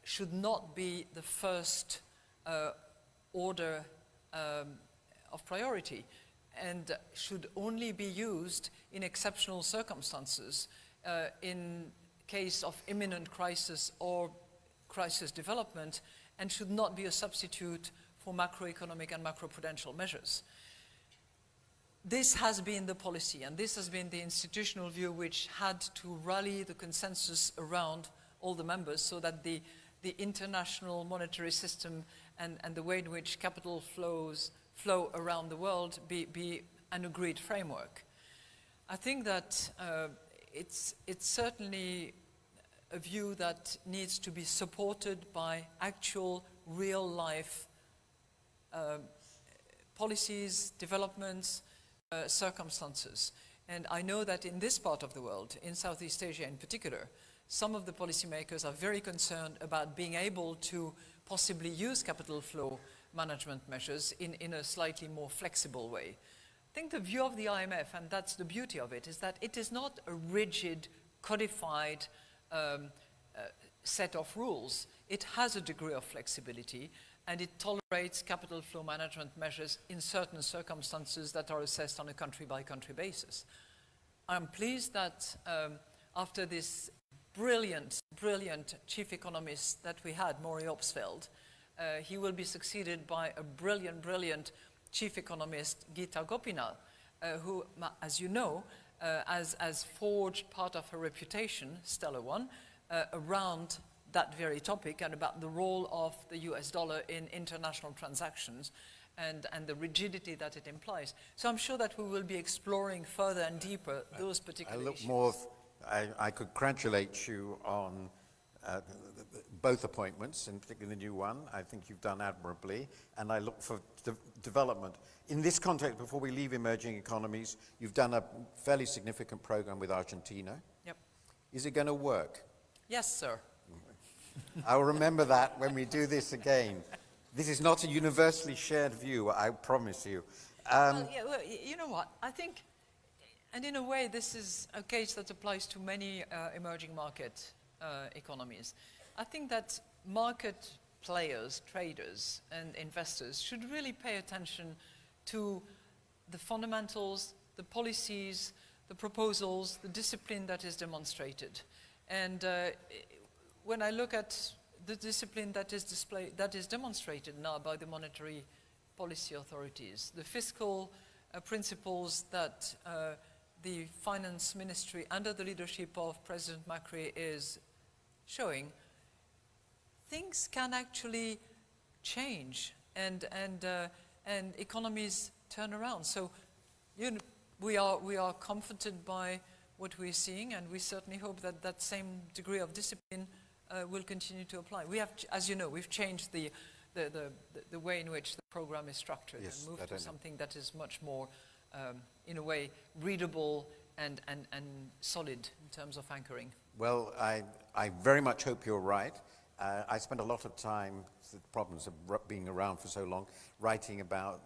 should not be the first order of priority, and should only be used in exceptional circumstances, in case of imminent crisis or crisis development, and should not be a substitute for macroeconomic and macroprudential measures. This has been the policy, and this has been the institutional view which had to rally the consensus around all the members, so that the international monetary system and the way in which capital flow around the world be an agreed framework. I think that it's certainly a view that needs to be supported by actual real-life policies, developments, circumstances. And I know that in this part of the world, in Southeast Asia in particular, some of the policymakers are very concerned about being able to possibly use capital flow management measures in a slightly more flexible way. I think the view of the IMF, and that's the beauty of it, is that it is not a rigid, codified set of rules. It has a degree of flexibility, and it tolerates capital flow management measures in certain circumstances that are assessed on a country-by-country basis. I'm pleased that after this brilliant chief economist that we had, Maury Opsfeld, he will be succeeded by a brilliant chief economist, Geeta Gopinath, who, as you know, has forged part of her reputation, stellar one, around that very topic and about the role of the US dollar in international transactions and the rigidity that it implies. So I'm sure that we will be exploring further and deeper those particular issues. I congratulate you on both appointments, and particularly the new one. I think you've done admirably, and I look for development. In this context, before we leave emerging economies, you've done a fairly significant program with Argentina. Yep. Is it going to work? Yes, sir. I'll remember that when we do this again. This is not a universally shared view, I promise you. Well, you know what? I think, and in a way, this is a case that applies to many emerging market economies. I think that market players, traders, and investors should really pay attention to the fundamentals, the policies, the proposals, the discipline that is demonstrated. And when I look at the discipline that is demonstrated now by the monetary policy authorities, the fiscal principles that the finance ministry under the leadership of President Macri is showing, things can actually change and economies turn around. So we are comforted by what we're seeing, and we certainly hope that that same degree of discipline will continue to apply. We have, as you know, we've changed the way in which the program is structured, yes, and moved to something that is much more, in a way, readable and solid in terms of anchoring. Well, I very much hope you're right. I spent a lot of time, the problems of being around for so long, writing about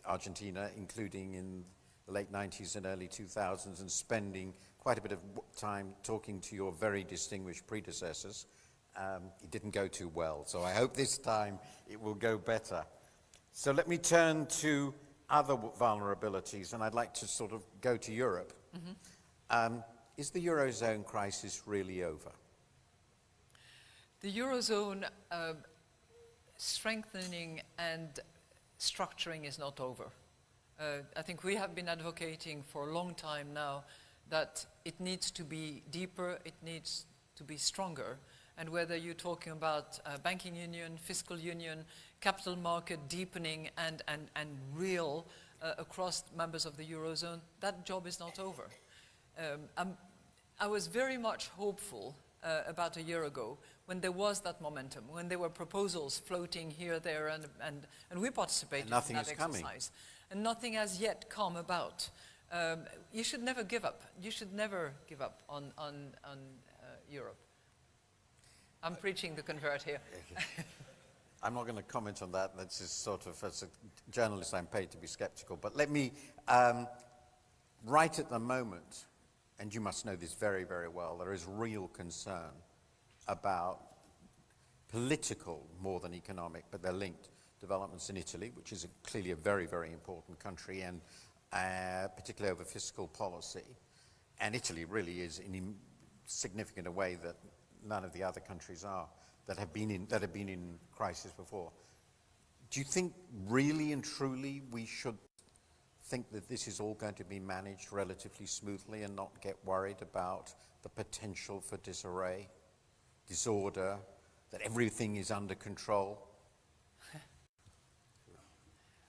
Argentina, including in the late 90s and early 2000s, and spending quite a bit of time talking to your very distinguished predecessors. It didn't go too well, so I hope this time it will go better. So let me turn to other vulnerabilities, and I'd like to sort of go to Europe. Mm-hmm. Is the Eurozone crisis really over? The Eurozone strengthening and structuring is not over. I think we have been advocating for a long time now that it needs to be deeper, it needs to be stronger. And whether you're talking about banking union, fiscal union, capital market deepening and real across members of the Eurozone, that job is not over. I was very much hopeful about a year ago when there was that momentum, when there were proposals floating here, there, and we participated in that exercise. And nothing has yet come about. You should never give up. You should never give up on Europe. I'm preaching the convert here. I'm not going to comment on that. That's just sort of, as a journalist, I'm paid to be skeptical. But let me, right at the moment, and you must know this very, very well, there is real concern about political more than economic, but they're linked, developments in Italy, which is clearly a very, very important country, and particularly over fiscal policy. And Italy really is in significant a way that none of the other countries are that have been in crisis before. Do you think really and truly we should think that this is all going to be managed relatively smoothly and not get worried about the potential for disarray, disorder, that everything is under control?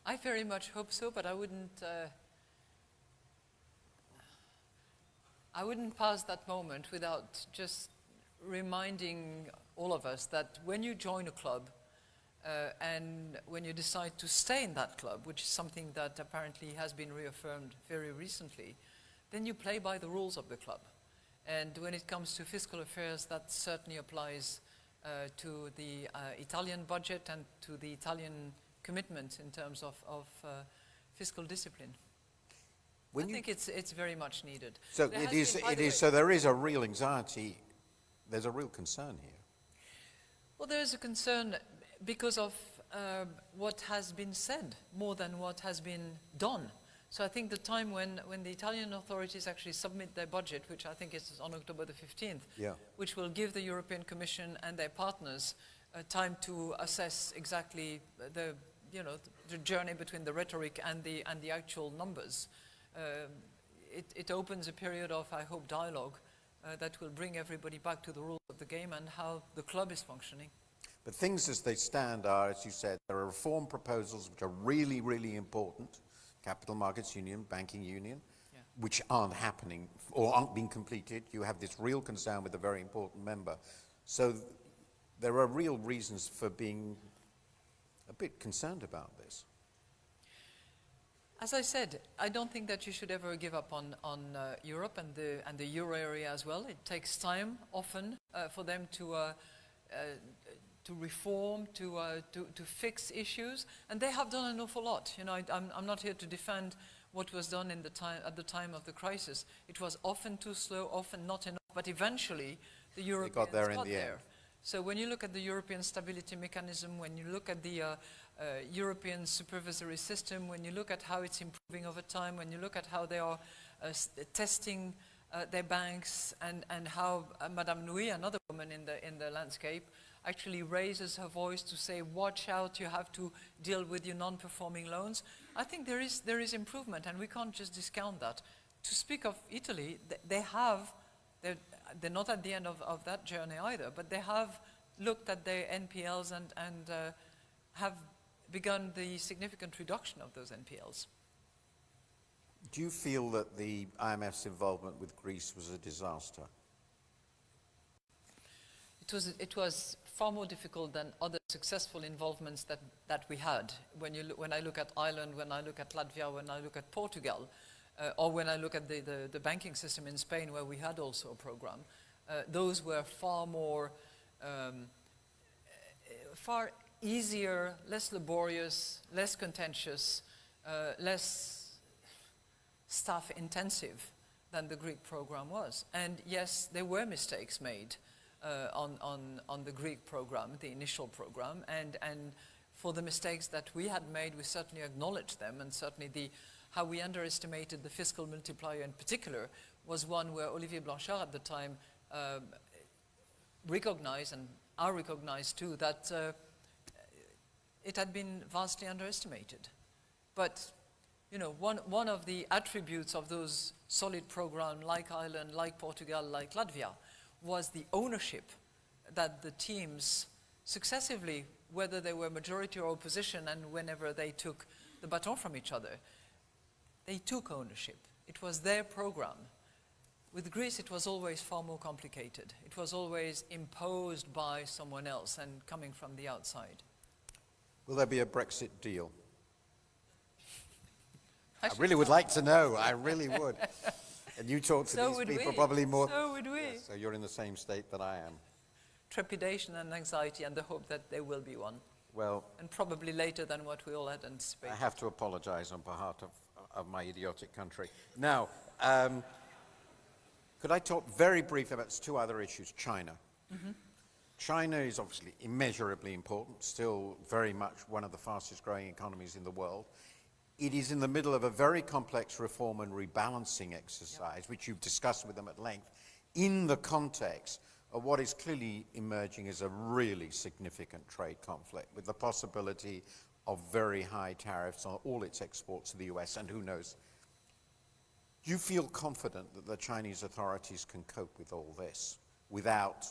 I very much hope so, but I wouldn't pass that moment without just reminding all of us that when you join a club, and when you decide to stay in that club, which is something that apparently has been reaffirmed very recently, then you play by the rules of the club. And when it comes to fiscal affairs, that certainly applies to the Italian budget and to the Italian commitment in terms of fiscal discipline. I think it's very much needed. So so there is a real anxiety, there's a real concern here. Well, there is a concern because of what has been said more than what has been done. So I think the time when the Italian authorities actually submit their budget, which I think is on October the 15th, which will give the European Commission and their partners time to assess exactly the journey between the rhetoric and the actual numbers. It opens a period of, I hope, dialogue that will bring everybody back to the rules of the game and how the club is functioning. But things as they stand are, as you said, there are reform proposals which are really, really important. Capital Markets Union, Banking Union, which aren't happening or aren't being completed. You have this real concern with a very important member. So there are real reasons for being a bit concerned about this. As I said, I don't think that you should ever give up on Europe and the euro area as well. It takes time, often, for them to reform, to fix issues, and they have done an awful lot. I'm not here to defend what was done at the time of the crisis. It was often too slow, often not enough, but eventually the Europeans got there. End. So when you look at the European Stability Mechanism, when you look at the European supervisory system, when you look at how it's improving over time, when you look at how they are testing their banks, and how Madame Nui, another woman in the landscape, actually raises her voice to say, watch out, you have to deal with your non-performing loans. I think there is improvement, and we can't just discount that. To speak of Italy, they're not at the end of that journey either, but they have looked at their NPLs and have begun the significant reduction of those NPLs. Do you feel that the IMF's involvement with Greece was a disaster? It was far more difficult than other successful involvements that we had. When I look at Ireland, when I look at Latvia, when I look at Portugal, or when I look at the banking system in Spain, where we had also a program, those were far more, far easier, less laborious, less contentious, less staff intensive than the Greek program was. And yes, there were mistakes made on the Greek program, the initial program, and for the mistakes that we had made, we certainly acknowledged them, and certainly how we underestimated the fiscal multiplier in particular was one where Olivier Blanchard at the time recognized, and I recognized too, that it had been vastly underestimated. But one of the attributes of those solid programs like Ireland, like Portugal, like Latvia, was the ownership that the teams successively, whether they were majority or opposition, and whenever they took the baton from each other, they took ownership. It was their program. With Greece, it was always far more complicated. It was always imposed by someone else and coming from the outside. Will there be a Brexit deal? I really would like to know. I really would. And you talk to these people probably more. So would we. Yeah, so you're in the same state that I am. Trepidation and anxiety and the hope that there will be one. Well, and probably later than what we all had anticipated. I have to apologize on behalf of my idiotic country. Now, could I talk very briefly about two other issues? China. Mm-hmm. China is obviously immeasurably important, still very much one of the fastest growing economies in the world. It is in the middle of a very complex reform and rebalancing exercise, which you've discussed with them at length, in the context of what is clearly emerging as a really significant trade conflict, with the possibility of very high tariffs on all its exports to the US, and who knows. Do you feel confident that the Chinese authorities can cope with all this without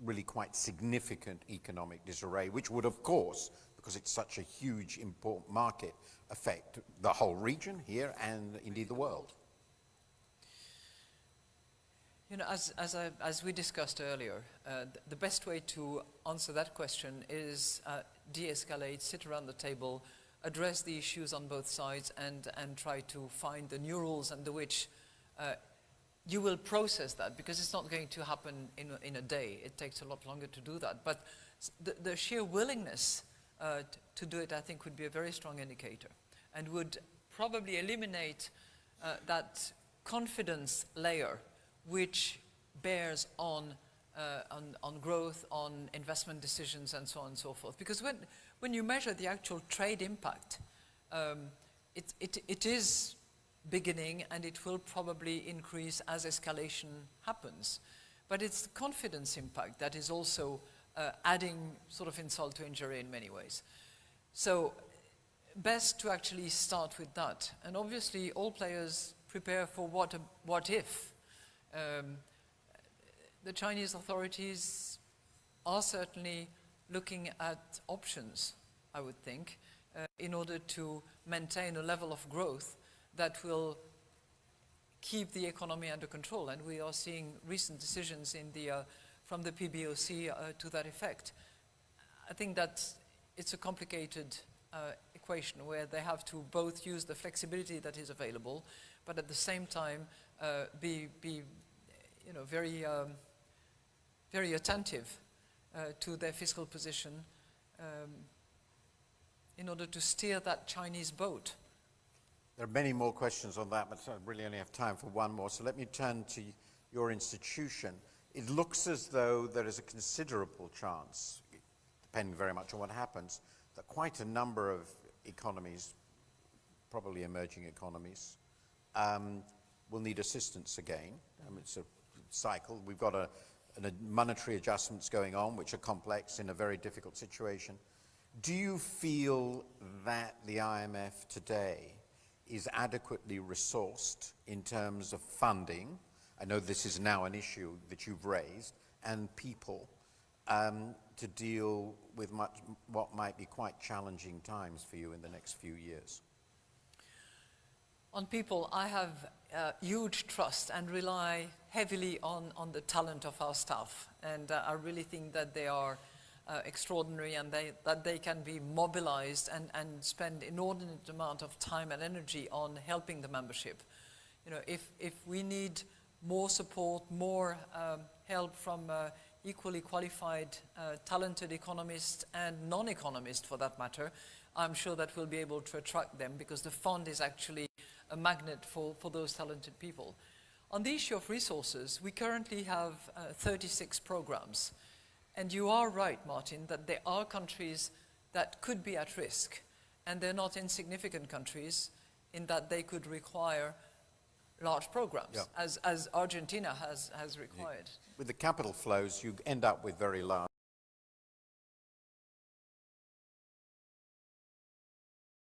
really quite significant economic disarray, which would, of course, because it's such a huge, important market, affect the whole region here and indeed the world? You know, as we discussed earlier, the best way to answer that question is de-escalate, sit around the table, address the issues on both sides, and try to find the new rules under which you will process that, because it's not going to happen in a day. It takes a lot longer to do that. But the sheer willingness to do it, I think, would be a very strong indicator, and would probably eliminate that confidence layer which bears on growth, on investment decisions, and so on and so forth. Because when you measure the actual trade impact, it is beginning, and it will probably increase as escalation happens. But it's the confidence impact that is also adding sort of insult to injury in many ways. So best to actually start with that. And obviously all players prepare for what if. The Chinese authorities are certainly looking at options, I would think, in order to maintain a level of growth that will keep the economy under control. And we are seeing recent decisions from the PBOC to that effect. I think that it's a complicated equation where they have to both use the flexibility that is available, but at the same time be very very attentive to their fiscal position in order to steer that Chinese boat. There are many more questions on that, but I really only have time for one more. So let me turn to your institution. It looks as though there is a considerable chance, depending very much on what happens, that quite a number of economies, probably emerging economies, will need assistance again. It's a cycle. We've got a monetary adjustments going on, which are complex in a very difficult situation. Do you feel that the IMF today is adequately resourced in terms of funding? I know this is now an issue that you've raised, and people, to deal with what might be quite challenging times for you in the next few years? On people, I have huge trust and rely heavily on the talent of our staff. And I really think that they are extraordinary, and that they can be mobilized and spend inordinate amount of time and energy on helping the membership. You know, if we need more support, more help from equally qualified, talented economists and non-economists for that matter, I'm sure that we'll be able to attract them, because the fund is actually a magnet for those talented people. On the issue of resources, we currently have 36 programs. And you are right, Martin, that there are countries that could be at risk. And they're not insignificant countries in that they could require large programs, as Argentina has required. With the capital flows, you end up with very large